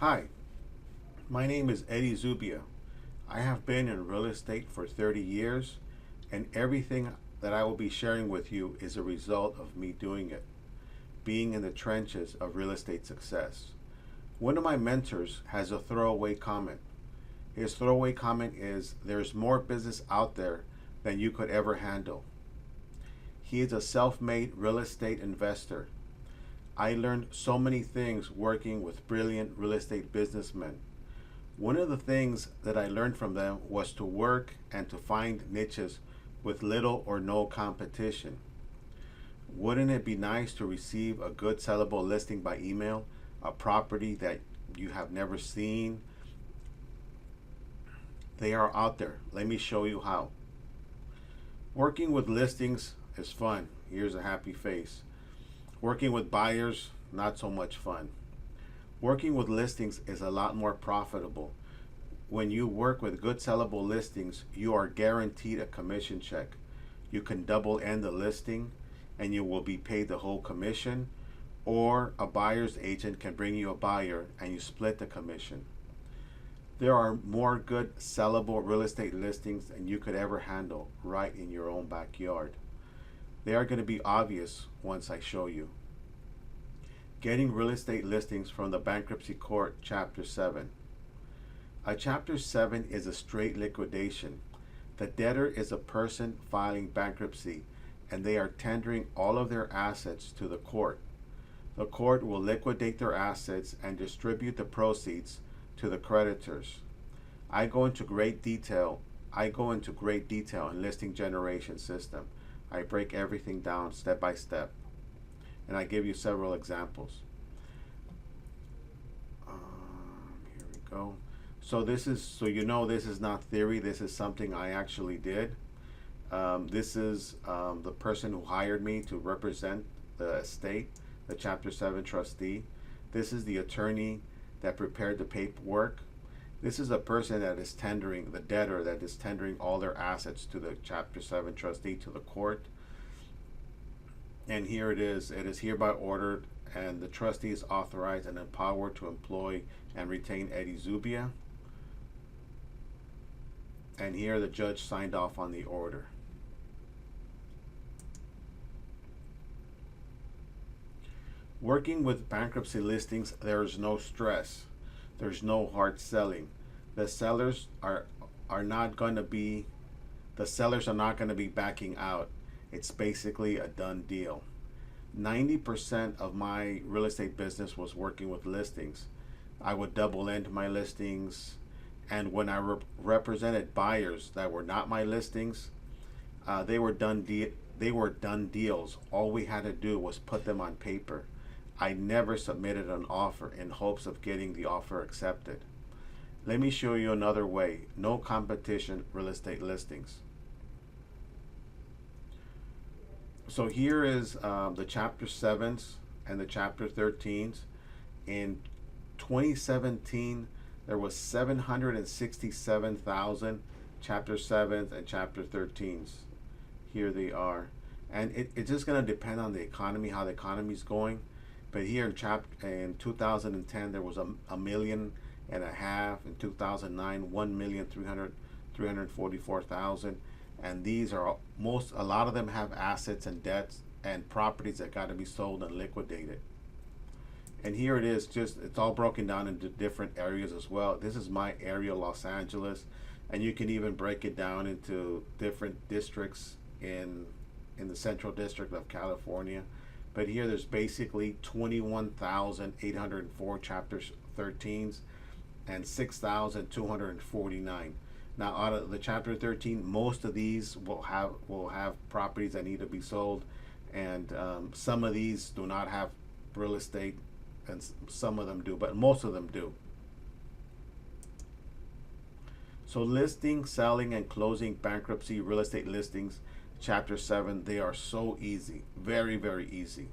Hi, my name is Eddie Zubia. I have been in real estate for 30 years, and everything that I will be sharing with you is a result of me doing it, being in the trenches of real estate success. One of my mentors has a throwaway comment. His throwaway comment is, "There's more business out there than you could ever handle." He is a self-made real estate investor. I learned so many things working with brilliant real estate businessmen. One of the things that I learned from them was to work and to find niches with little or no competition. Wouldn't it be nice to receive a good sellable listing by email, a property that you have never seen? They are out there. Let me show you how. Working with listings is fun. Here's a happy face. Working with buyers, not so much fun. Working with listings is a lot more profitable. When you work with good sellable listings, you are guaranteed a commission check. You can double end the listing and you will be paid the whole commission, or a buyer's agent can bring you a buyer and you split the commission. There are more good sellable real estate listings than you could ever handle right in your own backyard. They are going to be obvious once I show you. Getting real estate listings from the bankruptcy court, Chapter 7. A Chapter 7 is a straight liquidation. The debtor is a person filing bankruptcy, and they are tendering all of their assets to the court. The court will liquidate their assets and distribute the proceeds to the creditors. I go into great detail in listing generation system. I break everything down step by step, and I give you several examples. Here we go. So this is this is not theory. This is something I actually did. This is the person who hired me to represent the estate, the Chapter 7 trustee. This is the attorney that prepared the paperwork. This is a person that is tendering, the debtor that is tendering all their assets to the Chapter 7 trustee, to the court. And here it is hereby ordered, and the trustee is authorized and empowered to employ and retain Eddie Zubia. And here the judge signed off on the order. Working with bankruptcy listings, there is no stress. There's no hard selling. The sellers are not going to be backing out. It's basically a done deal. 90% of my real estate business was working with listings. I would double end my listings, and when I represented buyers that were not my listings, they were done deals. All we had to do was put them on paper. I never submitted an offer in hopes of getting the offer accepted. Let me show you another way. No competition real estate listings. So here is the Chapter 7s and the Chapter 13s. In 2017, there was 767,000 Chapter 7s and Chapter 13s. Here they are. And it's just going to depend on the economy, how the economy is going. But here in 2010, there was a million and a half. In 2009, 1,344,000. And these are a lot of them have assets and debts and properties that got to be sold and liquidated. And here it is, it's all broken down into different areas as well. This is my area, Los Angeles, and you can even break it down into different districts in the Central District of California. But here there's basically 21,804 Chapter 13s and 6,249. Now, out of the Chapter 13, most of these will have properties that need to be sold, and some of these do not have real estate, and some of them do, but most of them do. So listing, selling, and closing bankruptcy real estate listings, Chapter 7, they are so easy, very, very easy.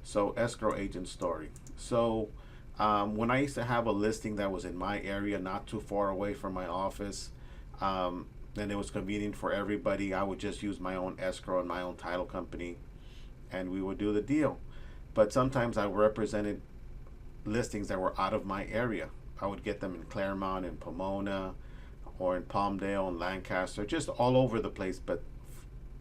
So escrow agent story. So when I used to have a listing that was in my area, not too far away from my office, and it was convenient for everybody, I would just use my own escrow and my own title company, and we would do the deal. But sometimes I represented listings that were out of my area. I would get them in Claremont, in Pomona, or in Palmdale and Lancaster, just all over the place, but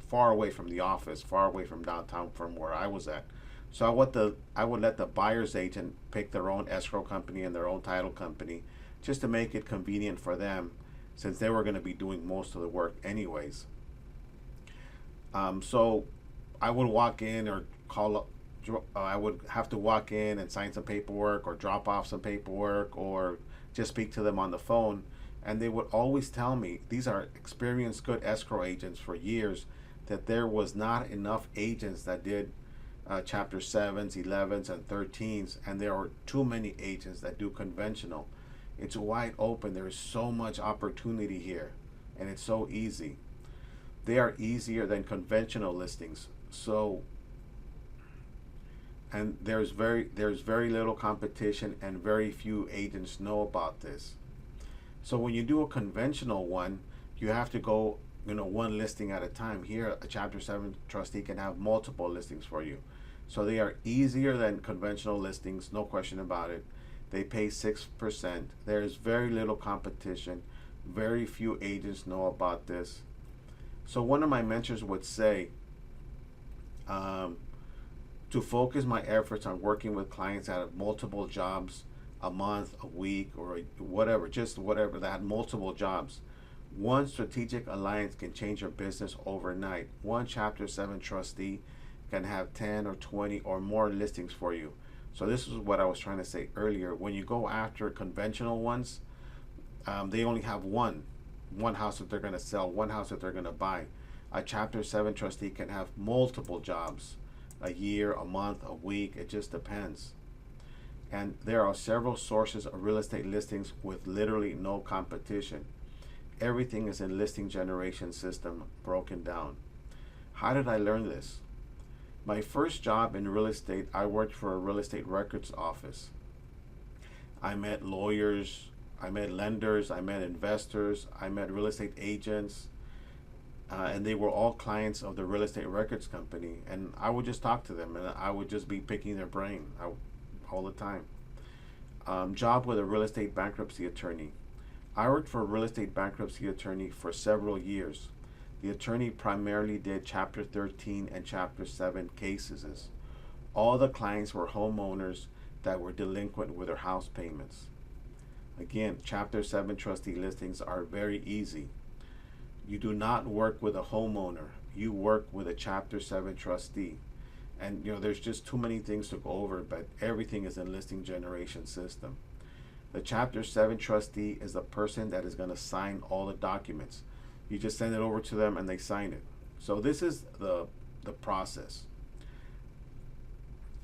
far away from the office, far away from downtown from where I was at. So I would let the buyer's agent pick their own escrow company and their own title company, just to make it convenient for them, since they were going to be doing most of the work anyways. So I would walk in or call up. I would have to walk in and sign some paperwork or drop off some paperwork or just speak to them on the phone. And they would always tell me, these are experienced, good escrow agents for years, that there was not enough agents that did Chapter 7s, 11s, and 13s, and there are too many agents that do conventional. It's wide open. There is so much opportunity here, and it's so easy. They are easier than conventional listings. So, and there's very little competition, and very few agents know about this. So when you do a conventional one, you have to go, one listing at a time. Here, a Chapter 7 trustee can have multiple listings for you. So they are easier than conventional listings, no question about it. They pay 6%. There's very little competition. Very few agents know about this. So one of my mentors would say, to focus my efforts on working with clients that have multiple jobs, a month, a week, or whatever, just whatever, that had multiple jobs. One strategic alliance can change your business overnight. One Chapter 7 trustee can have 10 or 20 or more listings for you. So this is what I was trying to say earlier. When you go after conventional ones, they only have one house that they're going to sell, one house that they're going to buy. A Chapter 7 trustee can have multiple jobs, a year, a month, a week, it just depends. And there are several sources of real estate listings with literally no competition. Everything is in listing generation system broken down. How did I learn this? My first job in real estate, I worked for a real estate records office. I met lawyers, I met lenders, I met investors, I met real estate agents, and they were all clients of the real estate records company. And I would just talk to them, and I would just be picking their brain all the time. Job with a real estate bankruptcy attorney. I worked for a real estate bankruptcy attorney for several years. The attorney primarily did Chapter 13 and Chapter 7 cases. All the clients were homeowners that were delinquent with their house payments. Again, Chapter 7 trustee listings are very easy. You do not work with a homeowner. You work with a Chapter 7 trustee. And there's just too many things to go over, but everything is in listing generation system. The Chapter 7 trustee is the person that is going to sign all the documents. You just send it over to them and they sign it. So this is the process.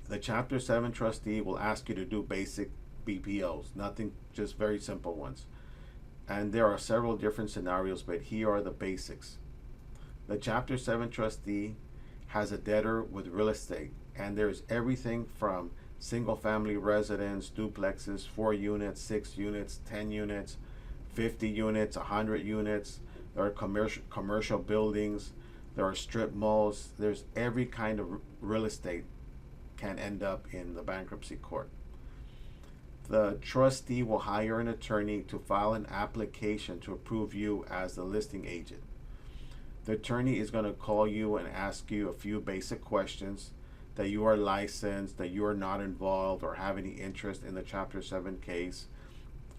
The Chapter 7 trustee will ask you to do basic BPOs, nothing, just very simple ones. And there are several different scenarios, but here are the basics. The Chapter 7 trustee has a debtor with real estate, and there's everything from single family residence, duplexes, 4 units, 6 units, 10 units, 50 units, 100 units. There are commercial buildings, there are strip malls, there's every kind of real estate can end up in the bankruptcy court. The trustee will hire an attorney to file an application to approve you as the listing agent. The attorney is going to call you and ask you a few basic questions, that you are licensed, that you are not involved or have any interest in the Chapter 7 case,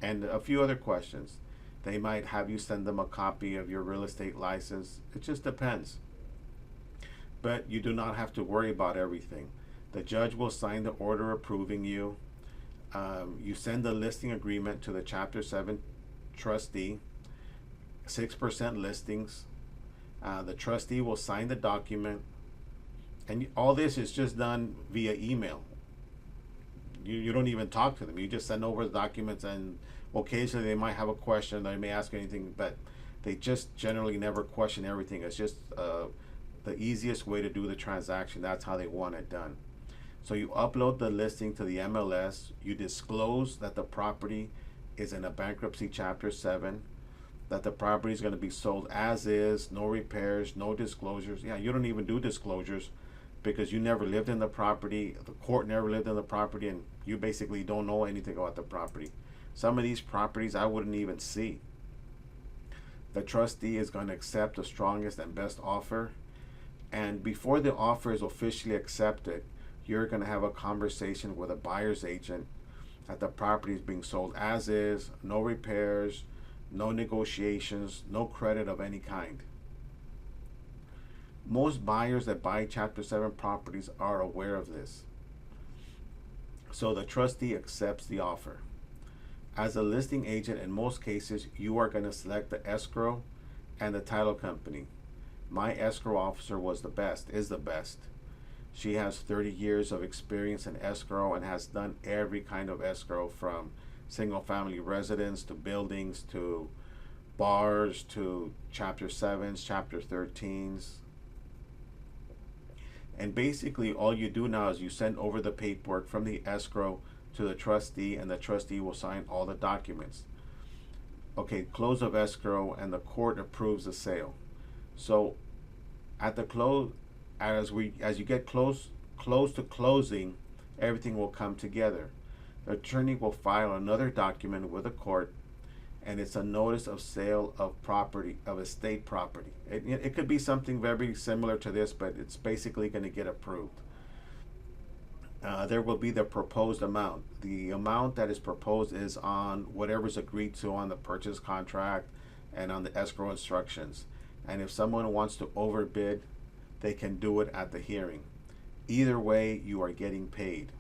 and a few other questions. They might have you send them a copy of your real estate license. It just depends. But you do not have to worry about everything. The judge will sign the order approving you. You send the listing agreement to the Chapter 7 trustee, 6% listings. The trustee will sign the document. And all this is just done via email. You don't even talk to them. You just send over the documents, and occasionally they might have a question. They may ask anything, but they just generally never question everything. It's just the easiest way to do the transaction. That's how they want it done. So you upload the listing to the MLS. You disclose that the property is in a bankruptcy Chapter 7, that the property is going to be sold as is, no repairs, no disclosures. Yeah, you don't even do disclosures because you never lived in the property. The court never lived in the property, and You basically don't know anything about the property. Some of these properties I wouldn't even see. The trustee is going to accept the strongest and best offer, and before the offer is officially accepted, you're going to have a conversation with a buyer's agent that the property is being sold as is, no repairs, no negotiations, no credit of any kind. Most buyers that buy Chapter 7 properties are aware of this. So the trustee accepts the offer. As a listing agent, in most cases, you are going to select the escrow and the title company. My escrow officer is the best. She has 30 years of experience in escrow and has done every kind of escrow, from single family residence to buildings to bars to Chapter 7s, Chapter 13s. And basically all you do now is you send over the paperwork from the escrow to the trustee, and the trustee will sign all the documents. Okay, close of escrow, and the court approves the sale. So at the close, as you get close to closing, everything will come together. The attorney will file another document with the court, and it's a notice of sale of property, of estate property. It could be something very similar to this, but it's basically going to get approved. There will be the proposed amount. The amount that is proposed is on whatever's agreed to on the purchase contract and on the escrow instructions. And if someone wants to overbid, they can do it at the hearing. Either way, you are getting paid.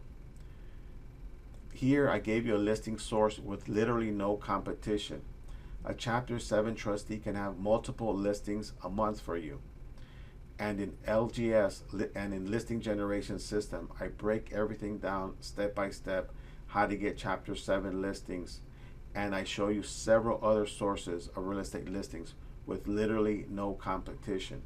Here I gave you a listing source with literally no competition. A Chapter 7 trustee can have multiple listings a month for you. And in LGS and in listing generation system, I break everything down step by step, how to get Chapter 7 listings, and I show you several other sources of real estate listings with literally no competition.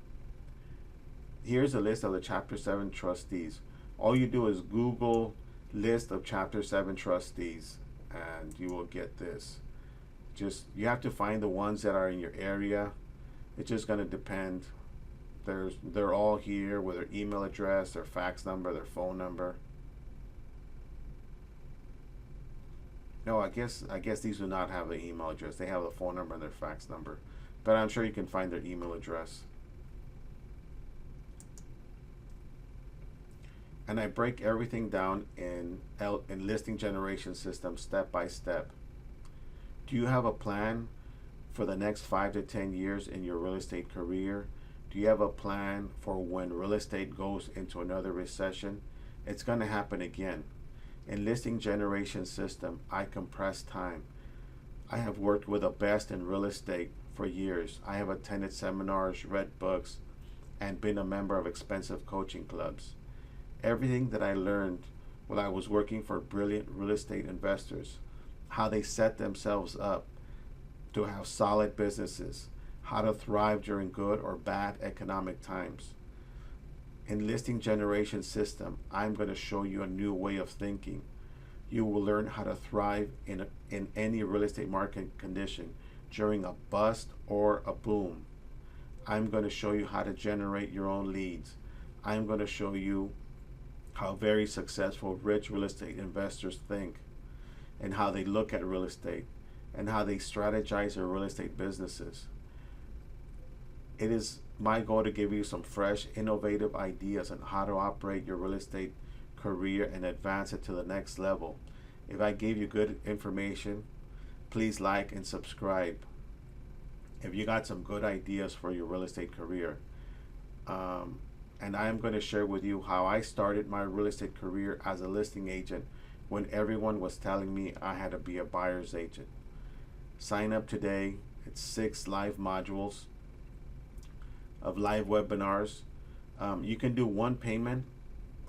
Here's a list of the Chapter 7 trustees. All you do is Google list of Chapter 7 trustees and you will get this. You have to find the ones that are in your area. It's just going to depend. They're all here with their email address, their fax number, their phone number. No, I guess these do not have the email address. They have the phone number and their fax number, but I'm sure you can find their email address. And I break everything down in listing generation system step by step. Do you have a plan for the next 5 to 10 years in your real estate career? Do you have a plan for when real estate goes into another recession? It's going to happen again. In listing generation system, I compress time. I have worked with the best in real estate for years. I have attended seminars, read books, and been a member of expensive coaching clubs. Everything that I learned while I was working for brilliant real estate investors, how they set themselves up to have solid businesses, how to thrive during good or bad economic times. In listing generation system, I'm going to show you a new way of thinking. You will learn how to thrive in any real estate market condition during a bust or a boom. I'm going to show you how to generate your own leads. I'm going to show you how very successful rich real estate investors think and how they look at real estate and how they strategize their real estate businesses. It is my goal to give you some fresh, innovative ideas on how to operate your real estate career and advance it to the next level. If I gave you good information, please like and subscribe. If you got some good ideas for your real estate career, and I am going to share with you how I started my real estate career as a listing agent when everyone was telling me I had to be a buyer's agent. Sign up today. It's 6 live modules of live webinars. You can do one payment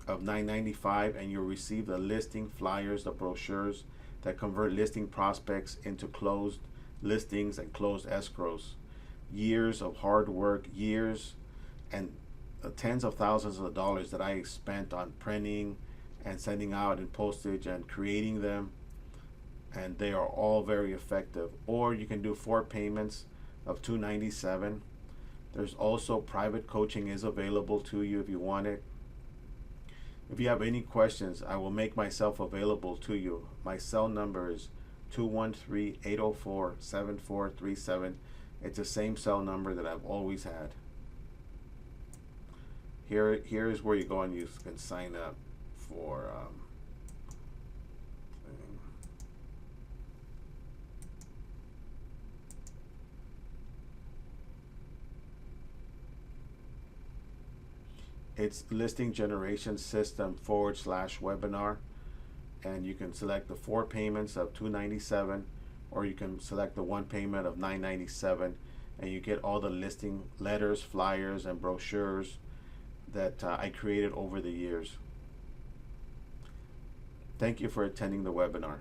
of $9.95 and you'll receive the listing flyers, the brochures that convert listing prospects into closed listings and closed escrows. Years of hard work, years and tens of thousands of dollars that I spent on printing and sending out and postage and creating them, and they are all very effective. Or you can do 4 payments of $297. There's also private coaching is available to you if you want it. If you have any questions, I will make myself available to you. My cell number is 213-804-7437. It's the same cell number that I've always had. Here is where you go and you can sign up for it's listing generation system /webinar, and you can select the 4 payments of $297, or you can select the 1 payment of $997, and you get all the listing letters, flyers, and brochures that I created over the years. Thank you for attending the webinar.